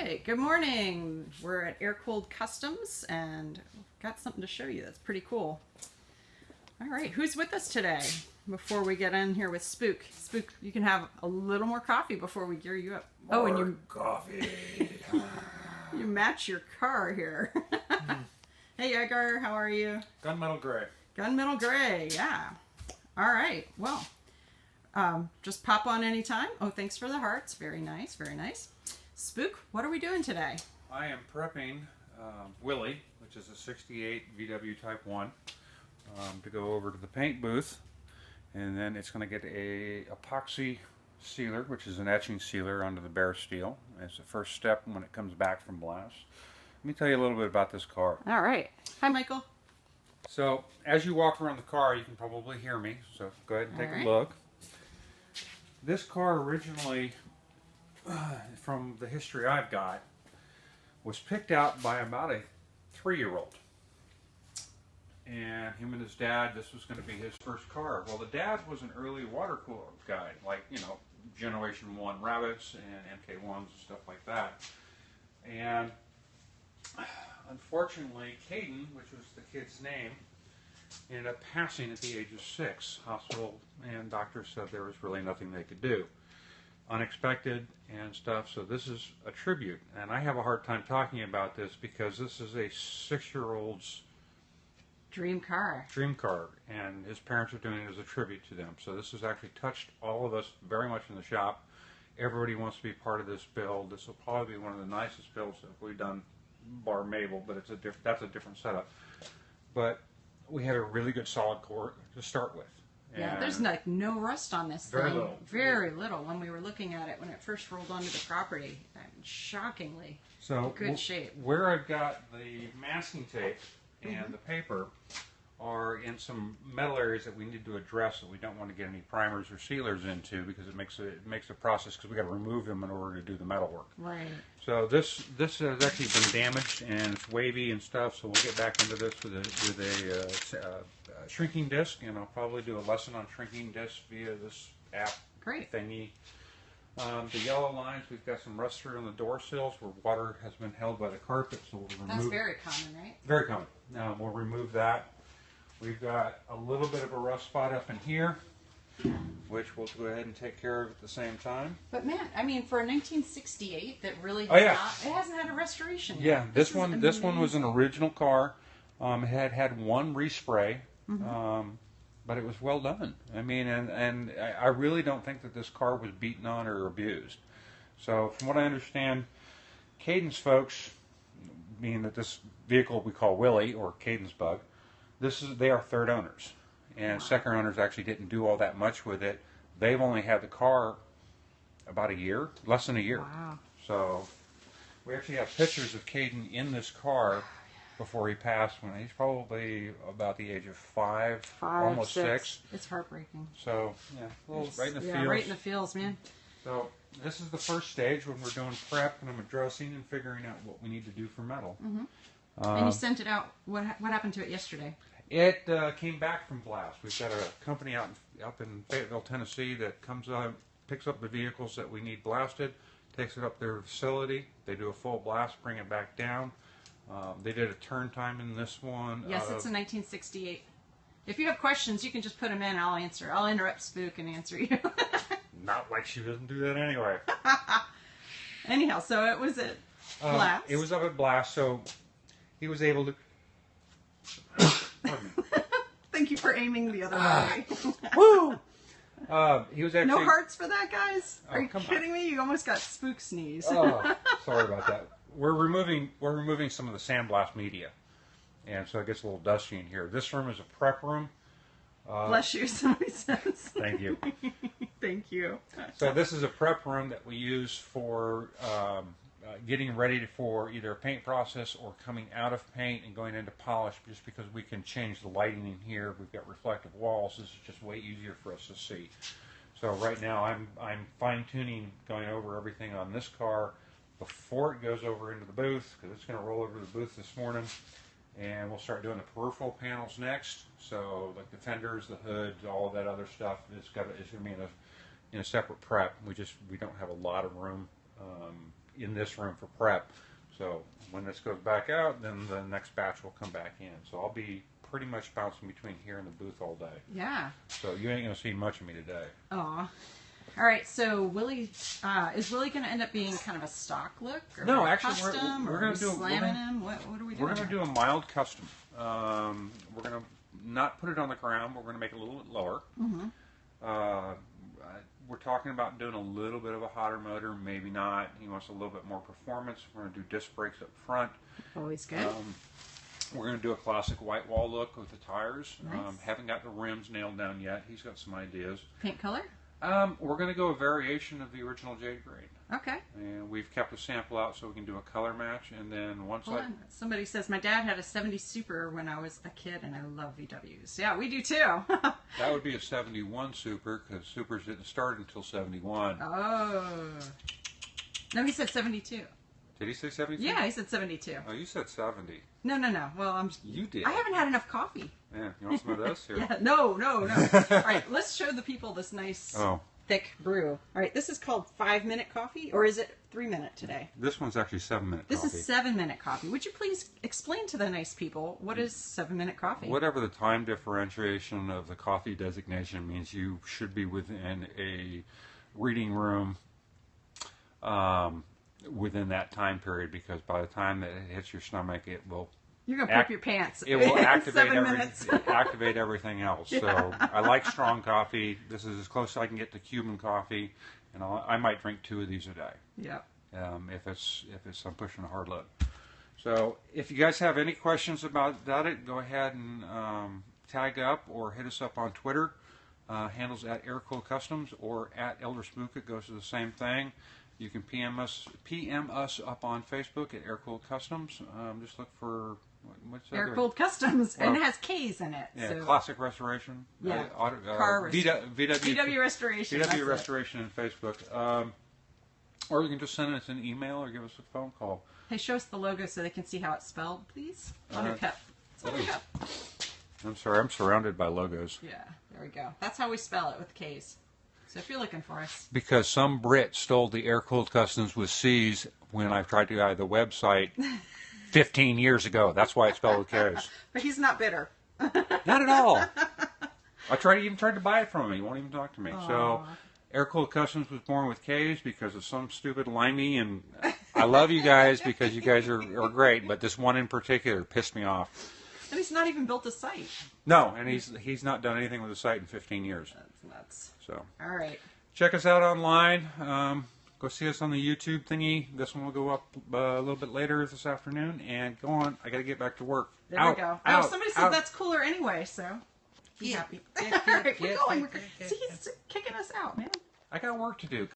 right, good morning. We're at Air Cooled Customs and got something to show you that's pretty cool. All right, who's with us today? Before we get in here with Spook. Spook, you can have a little more coffee before we gear you up. More and you coffee. You match your car here. Hey Edgar, how are you? Gunmetal gray. Gunmetal gray, yeah. All right, well, just pop on anytime. Oh, thanks for the hearts. Very nice, very nice. Spook, what are we doing today? I am prepping Willie, which is a 68 VW Type 1, to go over to the paint booth, and then it's going to get a epoxy sealer, which is an etching sealer onto the bare steel. It's the first step when it comes back from blast. Let me tell you a little bit about this car. All right. Hi, Michael. So, as you walk around the car, you can probably hear me, so go ahead and take a look. This car originally, from the history I've got, was picked out by about a 3-year-old. And him and his dad, this was going to be his first car. Well, the dad was an early water cooler guy, like, you know, Generation 1 Rabbits and MK1s and stuff like that. And unfortunately, Caden, which was the kid's name, ended up passing at the age of 6. Hospital and doctors said there was really nothing they could do. Unexpected and stuff, so this is a tribute. And I have a hard time talking about this because this is a 6-year-old's dream car, and his parents are doing it as a tribute to them. So this has actually touched all of us very much in the shop. Everybody wants to be part of this build. This will probably be one of the nicest builds that we've done, bar Mabel, but it's that's a different setup. But we had a really good solid core to start with. Yeah, there's like no rust on this very thing. Little. Very little. When we were looking at it when it first rolled onto the property, shockingly good shape. Where I've got the masking tape and the paper are in some metal areas that we need to address that we don't want to get any primers or sealers into, because it makes a process, because we got to remove them in order to do the metal work. Right. So this has actually been damaged and it's wavy and stuff. So we'll get back into this with a shrinking disc, and I'll probably do a lesson on shrinking discs via this app thingy. The yellow lines, we've got some rust through on the door sills where water has been held by the carpet, so we'll remove. That's very common, right? Very common. Now we'll remove that. We've got a little bit of a rust spot up in here, which we'll go ahead and take care of at the same time. But man, I mean, for a 1968 that really it hasn't had a restoration yet. Yeah, this one was an original car. It had one respray, but it was well done. I mean, and I really don't think that this car was beaten on or abused. So from what I understand, Caden's folks, meaning that this vehicle we call Willie, or Caden's Bug, they are third owners, and second owners actually didn't do all that much with it. They've only had the car about a year, less than a year. Wow. So we actually have pictures of Caden in this car before he passed, when he's probably about the age of 5, almost 6. It's heartbreaking. So yeah, a little right in the feels. Yeah, right in the feels, man. So this is the first stage when we're doing prep, and I'm addressing and figuring out what we need to do for metal. And you sent it out. What happened to it yesterday? It came back from blast. We've got a company up in Fayetteville, Tennessee, that comes out, picks up the vehicles that we need blasted, takes it up to their facility. They do a full blast, bring it back down. They did a turn time in this one. Yes, it's a 1968. If you have questions, you can just put them in. I'll answer. I'll interrupt Spook and answer you. Not like she doesn't do that anyway. Anyhow, so it was at blast. It was up at blast, so he was able to. Pardon me. Thank you for aiming the other way. Woo! He was actually. No hearts for that, guys? Oh, Are you kidding me? You almost got Spook sneeze. Oh, sorry about that. We're removing some of the sandblast media, and so it gets a little dusty in here. This room is a prep room. Bless you, somebody says. Thank you. Thank you. So this is a prep room that we use for getting ready for either a paint process or coming out of paint and going into polish, just because we can change the lighting in here. We've got reflective walls. This is just way easier for us to see. So right now I'm fine-tuning, going over everything on this car before it goes over into the booth, because it's going to roll over to the booth this morning, and we'll start doing the peripheral panels next. So like the fenders, the hoods, all of that other stuff is going to be in a separate prep. We don't have a lot of room in this room for prep. So when this goes back out, then the next batch will come back in. So I'll be pretty much bouncing between here and the booth all day. Yeah. So you ain't going to see much of me today. Aw. All right, so Willie, is Willie going to end up being kind of a stock look? Or No, a actually, custom, we're or going to do slamming him? What are we doing? We're going to do a mild custom. We're going to not put it on the ground. We're going to make it a little bit lower. Mm-hmm. We're talking about doing a little bit of a hotter motor, maybe not. He wants a little bit more performance. We're going to do disc brakes up front. Always good. We're going to do a classic white wall look with the tires. Nice. Haven't got the rims nailed down yet. He's got some ideas. Paint color? We're going to go a variation of the original jade green. Okay. And we've kept a sample out so we can do a color match. And then once Somebody says, my dad had a 70 Super when I was a kid, and I love VWs. Yeah, we do too. That would be a 71 Super, because Supers didn't start until 71. Oh. No, he said 72. Did he say 72? Yeah, he said 72. Oh, you said 70. No. Well, You did. I haven't had enough coffee. Yeah, you want some of this? Here. Yeah, no. All right, let's show the people this nice thick brew. All right, this is called 5-minute coffee, or is it 3-minute today? This one's actually 7-minute This coffee. is 7-minute coffee. Would you please explain to the nice people what is 7-minute coffee? Whatever the time differentiation of the coffee designation means, you should be within a reading room within that time period, because by the time that it hits your stomach, it will... You're going to poop your pants. It will activate, 7 minutes. activate everything else. Yeah. So I like strong coffee. This is as close as I can get to Cuban coffee, and I might drink 2 of these a day. Yep. If I'm pushing a hard load. So if you guys have any questions about it, go ahead and tag up or hit us up on Twitter. Handles at Air Cooled Customs or at Elder Spook. It goes to the same thing. You can PM us up on Facebook at Air Cooled Customs. Just look for what's that? Air Cooled Customs, and it has K's in it. Yeah, so. Classic Restoration. Yeah, car VW Restoration. VW Restoration in Facebook. Or you can just send us an email or give us a phone call. Hey, show us the logo so they can see how it's spelled, please. On your cup. It's on your cup. I'm sorry, I'm surrounded by logos. Yeah, there we go. That's how we spell it, with K's. So if you're looking for us. Because some Brit stole the Air Cooled Customs with C's when I tried to guide the website 15 years ago. That's why it's spelled with K's. But he's not bitter. Not at all. I even tried to buy it from him. He won't even talk to me. Aww. So Air Cooled Customs was born with K's because of some stupid limey, and I love you guys because you guys are great, but this one in particular pissed me off. And he's not even built a site. No, and he's not done anything with the site in 15 years. That's nuts. So. All right. Check us out online. Go see us on the YouTube thingy. This one will go up a little bit later this afternoon. And go on. I got to get back to work. There we go. Somebody said that's cooler anyway, so be happy. All right, we're going. See, he's kicking us out, man. I got work to do.